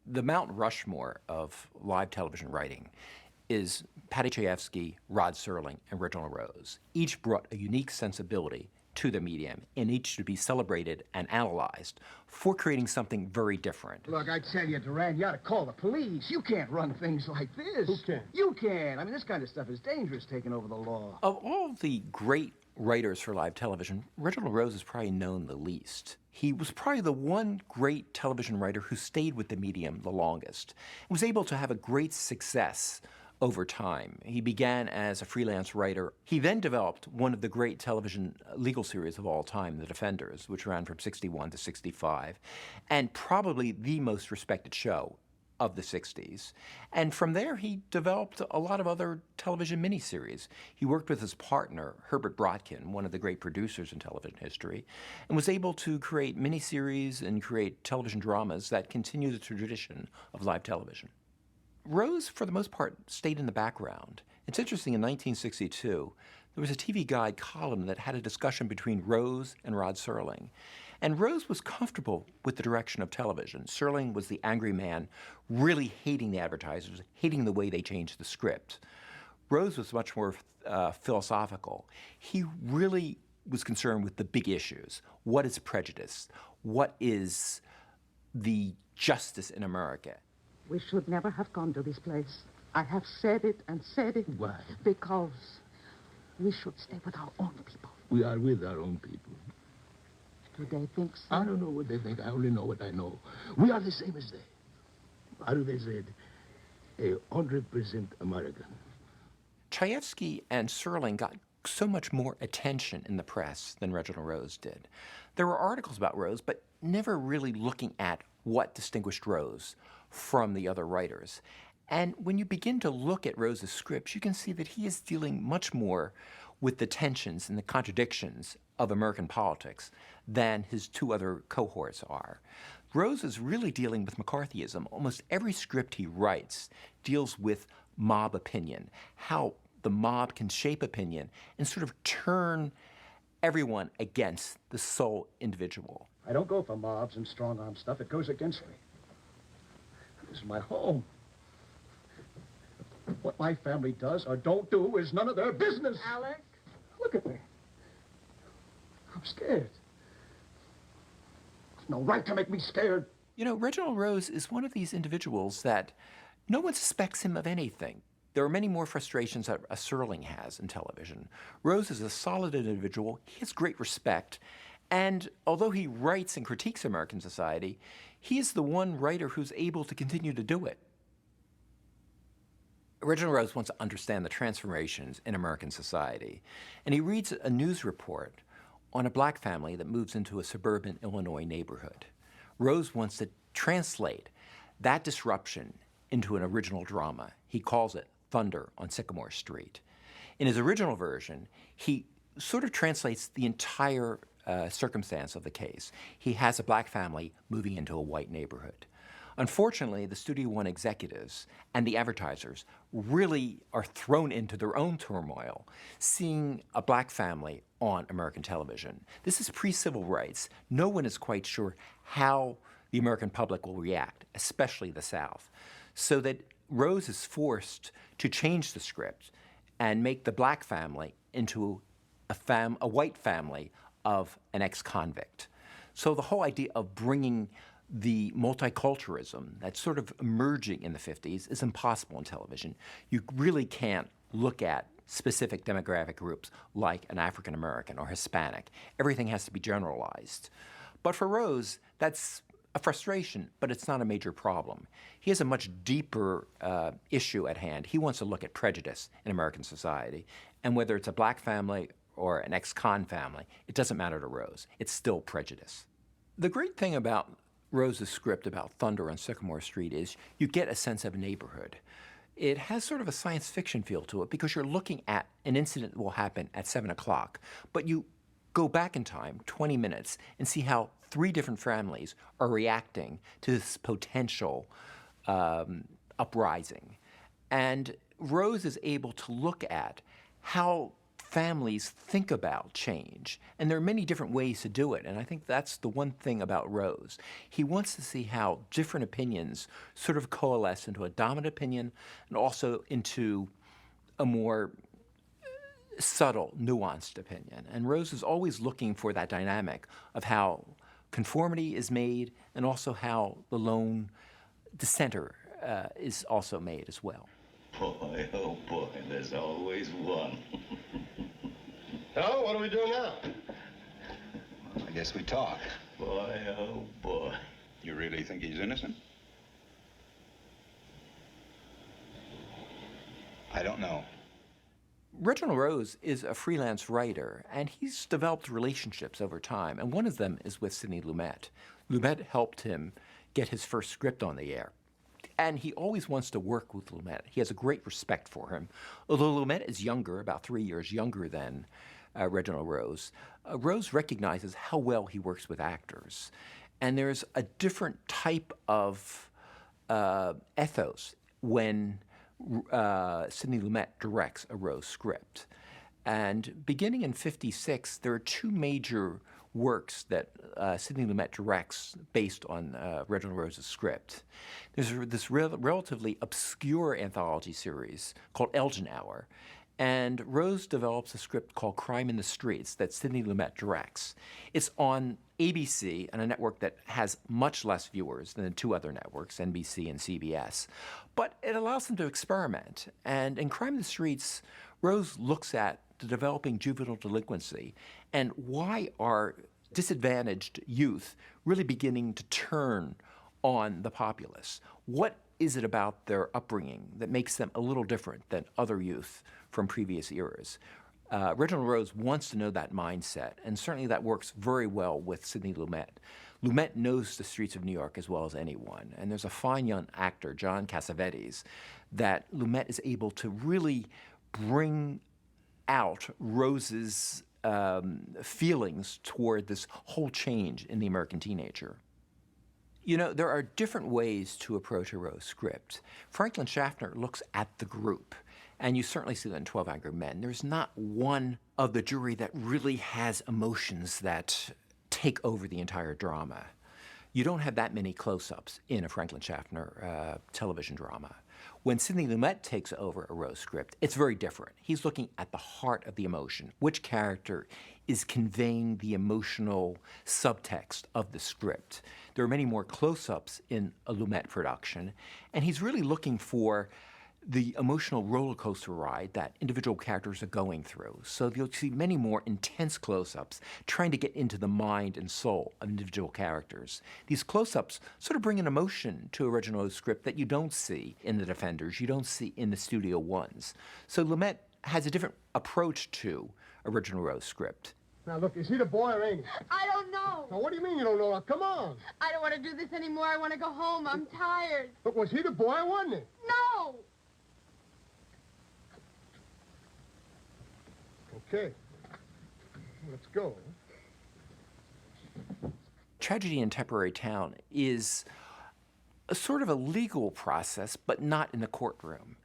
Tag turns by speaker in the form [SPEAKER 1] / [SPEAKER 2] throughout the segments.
[SPEAKER 1] The Mount Rushmore of live television writing is Paddy Chayefsky, Rod Serling, and Reginald Rose. Each brought a unique sensibility to the medium, and each to be celebrated and analyzed for creating something very different.
[SPEAKER 2] Look, I tell you, Duran, you ought to call the police. You can't run things like this.
[SPEAKER 3] Who can?
[SPEAKER 2] You can. I mean, this kind of stuff is dangerous, taking over the law.
[SPEAKER 1] Of all the great writers for live television, Reginald Rose is probably known the least. He was probably the one great television writer who stayed with the medium the longest and was able to have a great success over time. He began as a freelance writer. He then developed one of the great television legal series of all time, The Defenders, which ran from 61 to 65, and probably the most respected show of the 60s. And from there, he developed a lot of other television miniseries. He worked with his partner, Herbert Brodkin, one of the great producers in television history, and was able to create miniseries and create television dramas that continue the tradition of live television. Rose, for the most part, stayed in the background. It's interesting, in 1962, there was a TV Guide column that had a discussion between Rose and Rod Serling. And Rose was comfortable with the direction of television. Serling was the angry man, really hating the advertisers, hating the way they changed the script. Rose was much more philosophical. He really was concerned with the big issues. What is prejudice? What is the justice in America?
[SPEAKER 4] We should never have gone to this place. I have said it and said it.
[SPEAKER 3] Why?
[SPEAKER 4] Because we should stay with our own people.
[SPEAKER 3] We are with our own people.
[SPEAKER 4] Do they think so?
[SPEAKER 3] I don't know what they think. I only know what I know. We are the same as they. How do they say it? 100% American.
[SPEAKER 1] Chayefsky and Serling got so much more attention in the press than Reginald Rose did. There were articles about Rose, but never really looking at what distinguished Rose from the other writers. And when you begin to look at Rose's scripts, you can see that he is dealing much more with the tensions and the contradictions of American politics than his two other cohorts are. Rose is really dealing with McCarthyism. Almost every script he writes deals with mob opinion, how the mob can shape opinion and sort of turn everyone against the sole individual.
[SPEAKER 2] I don't go for mobs and strong-arm stuff. It goes against me. This is my home. What my family does or don't do is none of their business.
[SPEAKER 4] Alec?
[SPEAKER 2] Look at me. I'm scared. There's no right to make me scared.
[SPEAKER 1] You know, Reginald Rose is one of these individuals that no one suspects him of anything. There are many more frustrations that a Serling has in television. Rose is a solid individual. He has great respect. And although he writes and critiques American society, he is the one writer who's able to continue to do it. Reginald Rose wants to understand the transformations in American society, and he reads a news report on a black family that moves into a suburban Illinois neighborhood. Rose wants to translate that disruption into an original drama. He calls it Thunder on Sycamore Street. In his original version, he sort of translates the entire circumstance of the case. He has a black family moving into a white neighborhood. Unfortunately, the Studio One executives and the advertisers really are thrown into their own turmoil, seeing a black family on American television. This is pre-civil rights. No one is quite sure how the American public will react, especially the South. So that Rose is forced to change the script and make the black family into a white family of an ex-convict. So the whole idea of bringing the multiculturalism that's sort of emerging in the 50s is impossible in television. You really can't look at specific demographic groups like an African American or Hispanic. Everything has to be generalized. But for Rose, that's a frustration, but it's not a major problem. He has a much deeper issue at hand. He wants to look at prejudice in American society, and whether it's a black family or an ex-con family, it doesn't matter to Rose. It's still prejudice. The great thing about Rose's script about Thunder on Sycamore Street is you get a sense of a neighborhood. It has sort of a science fiction feel to it because you're looking at an incident that will happen at 7 o'clock, but you go back in time 20 minutes and see how 3 different families are reacting to this potential uprising. And Rose is able to look at how families think about change. And there are many different ways to do it. And I think that's the one thing about Rose. He wants to see how different opinions sort of coalesce into a dominant opinion and also into a more subtle, nuanced opinion. And Rose is always looking for that dynamic of how conformity is made and also how the lone dissenter is also made as well.
[SPEAKER 5] Boy, oh boy, there's always one.
[SPEAKER 6] So, what are we doing now?
[SPEAKER 7] I guess we talk.
[SPEAKER 5] Boy, oh boy.
[SPEAKER 7] You really think he's innocent? I don't know.
[SPEAKER 1] Reginald Rose is a freelance writer, and he's developed relationships over time, and one of them is with Sidney Lumet. Lumet helped him get his first script on the air, and he always wants to work with Lumet. He has a great respect for him. Although Lumet is younger, about 3 years younger than Reginald Rose, Rose recognizes how well he works with actors, and there's a different type of ethos when Sidney Lumet directs a Rose script. And beginning in '56, there are two major works that Sidney Lumet directs based on Reginald Rose's script. There's this relatively obscure anthology series called Elgin Hour, and Rose develops a script called Crime in the Streets that Sidney Lumet directs. It's on ABC, and a network that has much less viewers than the two other networks, NBC and CBS. But it allows them to experiment. And in Crime in the Streets, Rose looks at the developing juvenile delinquency and why are disadvantaged youth really beginning to turn on the populace? What is it about their upbringing that makes them a little different than other youth from previous eras? Reginald Rose wants to know that mindset, and certainly that works very well with Sidney Lumet. Lumet knows the streets of New York as well as anyone, and there's a fine young actor, John Cassavetes, that Lumet is able to really bring out Rose's feelings toward this whole change in the American teenager. You know, there are different ways to approach a Rose script. Franklin Schaffner looks at the group, and you certainly see that in 12 Angry Men. There's not one of the jury that really has emotions that take over the entire drama. You don't have that many close-ups in a Franklin Schaffner television drama. When Sidney Lumet takes over a Rose script, it's very different. He's looking at the heart of the emotion. Which character is conveying the emotional subtext of the script? There are many more close-ups in a Lumet production, and he's really looking for the emotional roller coaster ride that individual characters are going through. So you'll see many more intense close-ups trying to get into the mind and soul of individual characters. These close-ups sort of bring an emotion to a Reginald Rose script that you don't see in The Defenders, you don't see in the Studio Ones. So Lumet has a different approach to a Reginald Rose script.
[SPEAKER 6] Now, look, is he the boy or ain't he?
[SPEAKER 8] I don't know.
[SPEAKER 6] Now, what do you mean you don't know? Now, come on.
[SPEAKER 8] I don't want to do this anymore. I want to go home. I'm tired.
[SPEAKER 6] Look, was he the boy, wasn't he?
[SPEAKER 8] No!
[SPEAKER 6] Okay. Let's go.
[SPEAKER 1] Tragedy in Temporary Town is a sort of a legal process, but not in the courtroom.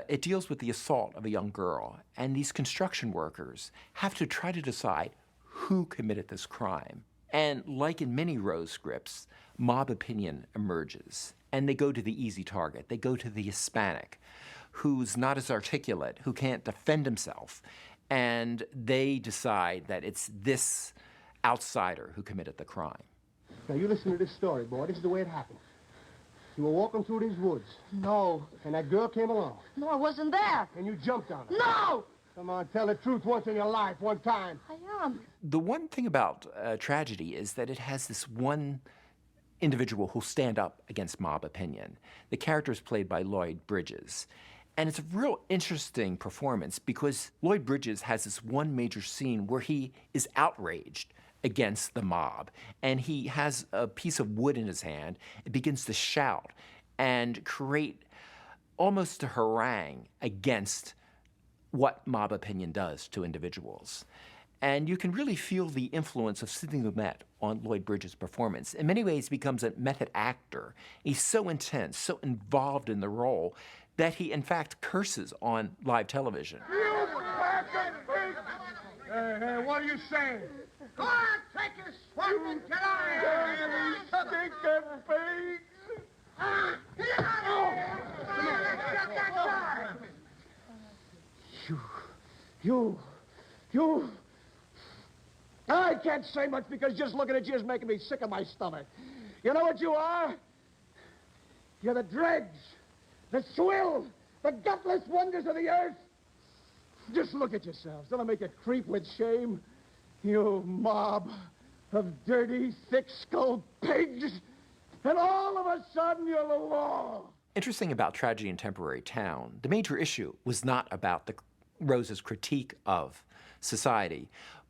[SPEAKER 1] It deals with the assault of a young girl, and these construction workers have to try to decide who committed this crime. And like in many Rose scripts, mob opinion emerges, and they go to the easy target. They go to the Hispanic, who's not as articulate, who can't defend himself, and they decide that it's this outsider who committed the crime.
[SPEAKER 6] Now, you listen to this story, boy. This is the way it happened. You were walking through these woods,
[SPEAKER 8] No.
[SPEAKER 6] and that girl came along,
[SPEAKER 8] No, I wasn't there.
[SPEAKER 6] and you jumped on her.
[SPEAKER 8] No!
[SPEAKER 6] Come on, tell the truth once in your life, one time.
[SPEAKER 8] I am.
[SPEAKER 1] The one thing about Tragedy is that it has this one individual who'll stand up against mob opinion. The character is played by Lloyd Bridges. And it's a real interesting performance because Lloyd Bridges has this one major scene where he is outraged against the mob. And he has a piece of wood in his hand and begins to shout and create almost a harangue against what mob opinion does to individuals. And you can really feel the influence of Sidney Lumet on Lloyd Bridges' performance. In many ways, he becomes a method actor. He's so intense, so involved in the role, that he, in fact, curses on live television.
[SPEAKER 6] You fucking Hey, what do you say? Go on, take your swat and get out of here! Stinking pigs! Get out of here! Come on, let's get that guy! You... I can't say much because just looking at you is making me sick of my stomach. You know what you are? You're the dregs, the swill, the gutless wonders of the earth. Just look at yourselves. Don't I make you creep with shame? You mob of dirty, thick-skulled pigs. And all of a sudden, you're the law.
[SPEAKER 1] Interesting about Tragedy in Temporary Town, the major issue was not about Rose's critique of society,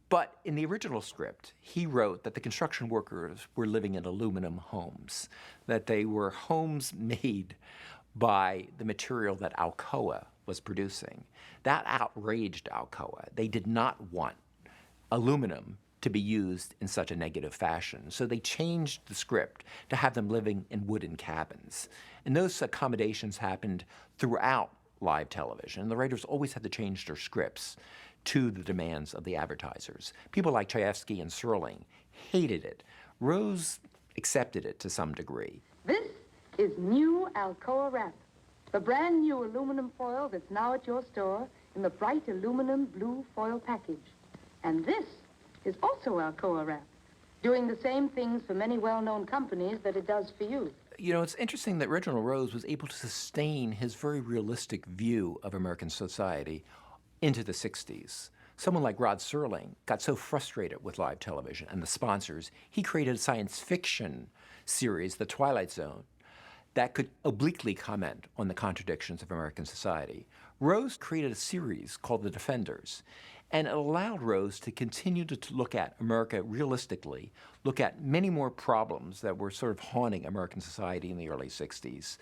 [SPEAKER 1] but in the original script, he wrote that the construction workers were living in aluminum homes, that they were homes made by the material that Alcoa was producing. That outraged Alcoa. They did not want aluminum to be used in such a negative fashion. So they changed the script to have them living in wooden cabins. And those accommodations happened throughout live television. The writers always had to change their scripts to the demands of the advertisers. People like Chayefsky and Serling hated it. Rose accepted it to some degree.
[SPEAKER 9] This is new Alcoa wrap, the brand new aluminum foil that's now at your store in the bright aluminum blue foil package. And this is also Alcoa wrap, doing the same things for many well-known companies that it does for you.
[SPEAKER 1] You know, it's interesting that Reginald Rose was able to sustain his very realistic view of American society into the 60s. Someone like Rod Serling got so frustrated with live television and the sponsors, he created a science fiction series, The Twilight Zone, that could obliquely comment on the contradictions of American society. Rose created a series called The Defenders, and it allowed Rose to continue to look at America realistically, look at many more problems that were sort of haunting American society in the early 60s,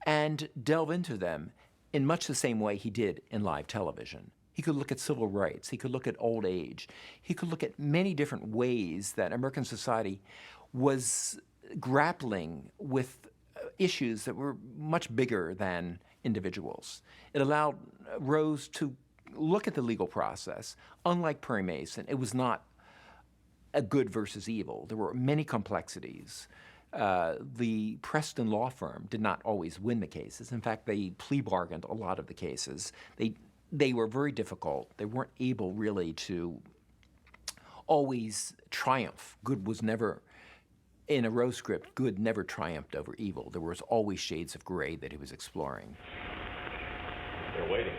[SPEAKER 1] and delve into them in much the same way he did in live television. He could look at civil rights, he could look at old age, he could look at many different ways that American society was grappling with issues that were much bigger than individuals. It allowed Rose to look at the legal process. Unlike Perry Mason, it was not a good versus evil. There were many complexities. The Preston law firm did not always win the cases. In fact, they plea bargained a lot of the cases. They were very difficult. They weren't able really to always triumph. Good was never, in a Rose script, good never triumphed over evil. There was always shades of gray that he was exploring.
[SPEAKER 10] They're waiting.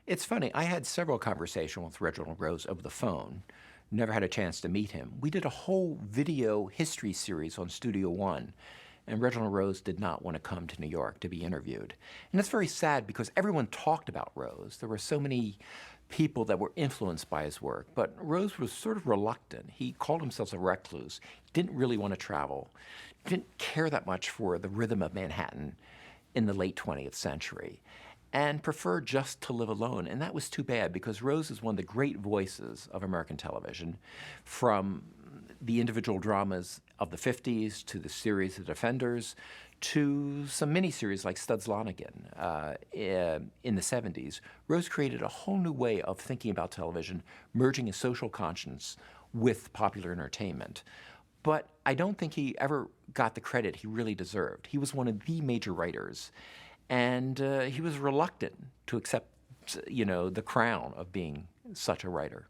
[SPEAKER 1] It's funny, I had several conversations with Reginald Rose over the phone. Never had a chance to meet him. We did a whole video history series on Studio One, and Reginald Rose did not want to come to New York to be interviewed. And that's very sad because everyone talked about Rose. There were so many people that were influenced by his work, but Rose was sort of reluctant. He called himself a recluse. He didn't really want to travel. He didn't care that much for the rhythm of Manhattan in the late 20th century, and preferred just to live alone. And that was too bad because Rose is one of the great voices of American television, from the individual dramas of the 50s to the series The Defenders to some miniseries like Studs Lonigan in the 70s. Rose created a whole new way of thinking about television, merging a social conscience with popular entertainment. But I don't think he ever got the credit he really deserved. He was one of the major writers, and he was reluctant to accept, the crown of being such a writer.